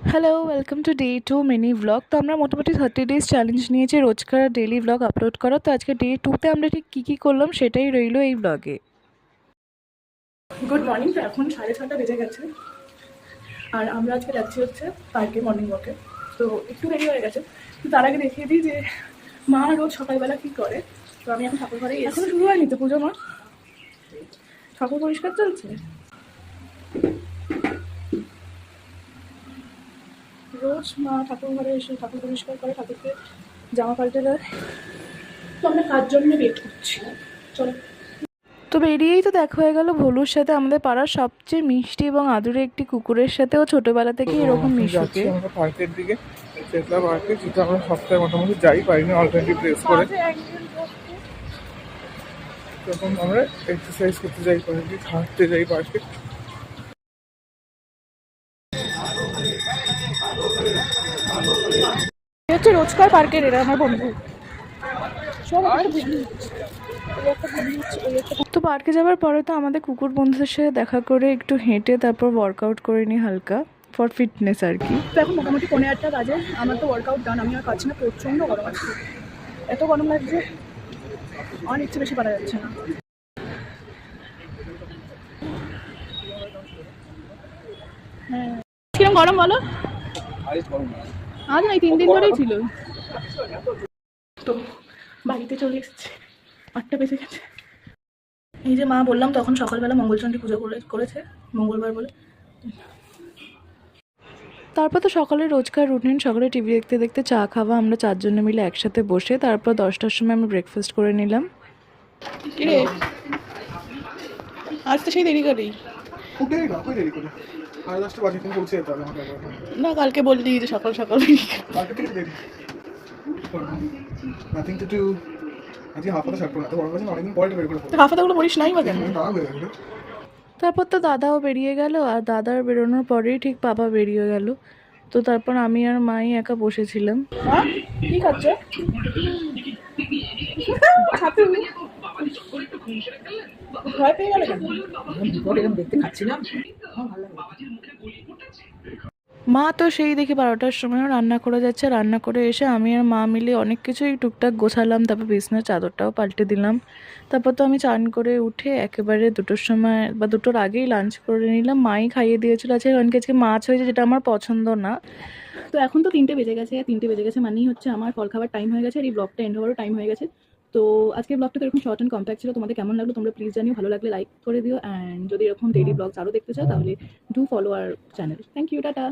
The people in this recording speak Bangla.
Hello, welcome to day 2 mini vlog. তো আমরা মোটামুটি 30 ডেজ চ্যালেঞ্জ নিয়েছি রোজকার ডেইলি ভ্লগ আপলোড করা। তো আজকে ডে 2তে আমরা ঠিক কী করলাম সেটাই রইলো এই ভ্লগে। Good morning. তো এখন 6:30 বেজে গেছে আর আমরা আজকে যাচ্ছি হচ্ছে পার্কে মর্নিং ওয়াকে। তো একটু দেরি হয়ে গেছে, তো তার আগে দেখিয়ে দিই যে মা রোজ সকালবেলা কী করে। তো আমি এখন ঠাকুর ঘরে এখনো শুরু হয়নি তো পুজো, মা ঠাকুর পরিষ্কার চলছে। রোজ মা ঠাকুর ঘরে এসে ঠাকুর পরিষ্কার করে, ঠাকুরকে জামা পাল্টে দেয়। তো আমরা কার জন্য ওয়েট করছি, চলো। তো বেরিয়েই তো দেখা হয়ে গেল ভোলুর সাথে, আমাদের পাড়ার সবচেয়ে মিষ্টি এবং আদুরে একটি কুকুরের সাথেও ছোটবেলা থেকে এরকম মিশুকে। আমরা পার্কের দিকে, চেতলা পার্কে, যেটা আমরা সপ্তাহে মোটামুটি যাই পারিনি অল্টারনেটিভ প্লেস করে। তখন আমরা এক্সারসাইজ করতে যাই পার্কে, হাঁটতে যাই পার্কে। হচ্ছে রোজকার পার্কের, এরা আমার বন্ধু। তো পার্কে যাওয়ার পরে তো আমাদের কুকুর বন্ধুদের সাথে দেখা করে একটু হেঁটে তারপর ওয়ার্কআউট করে নিই হালকা, ফর ফিটনেস আর কি। তো এখন মোটামুটি 8:15 বাজে, আমার তো ওয়ার্কআউট ডান। আমি আর পারছি না, প্রচণ্ড গরম আছে, এত গরম লাগছে, আমার ইচ্ছে বেশি পারা যাচ্ছে না। হ্যাঁ, কিরম গরম বলো? আজ নাই, 3 দিন ধরেই ছিল। তো বাড়িতে চলে এসেছি, 8টা বেজে গেছে। এই যে মা বললাম তখন সকালবেলা মঙ্গলচণ্ডী পুজো করেছে, মঙ্গলবার বলে। তারপর তো সকালে রোজকার রুটিন, সকালে টিভি দেখতে দেখতে চা খাওয়া, আমরা চারজনে মিলে একসাথে বসে, তারপর 10টার সময় আমরা ব্রেকফাস্ট করে নিলাম। কিরে আজ তো সেই দেরি করেই না, কালকে বললি যে সকাল সকাল হাফাতাগুলো বলিস নাই বা কেন? তারপর তো দাদাও বেরিয়ে গেল, আর দাদার বেরোনোর পরেই ঠিক বাবা বেরিয়ে গেল। তো তারপর আমি আর মাই একা বসেছিলাম। হ্যাঁ, কি খাচ্ছ? ভয় পেয়ে গেল কেন? দেখতে খাচ্ছিলাম। মা তো সেই দেখি 12টার সময়ও রান্না করে যাচ্ছে। রান্না করে এসে আমি আর মা মিলে অনেক কিছুই টুকটাক গোছালাম, তারপর বিছনার চাদরটাও পাল্টে দিলাম। তারপর তো আমি চান করে উঠে একেবারে 2টোর সময় বা 2টোর আগেই লাঞ্চ করে নিলাম। মাই খাইয়ে দিয়েছিল। আজকে মাছ হয়েছে, যেটা আমার পছন্দ না। তো এখন তো 3টে বেজে গেছে, 3টে বেজে গেছে মানেই হচ্ছে আমার ফল খাবার টাইম হয়ে গেছে, আর এই ব্লগটা এন্ড হওয়ারও টাইম হয়ে গেছে। তো আজকের ব্লগটা তো এরকম শর্ট অ্যান্ড কম্প্যাক্ট ছিল। তোমাদের কেমন লাগলো তোমরা প্লিজ জানিও, ভালো লাগলে লাইক করে দিও, অ্যান্ড যদি এরকম ডেইলি ব্লগস আরও দেখতে চাও তাহলে do follow our channel. Thank you, tata.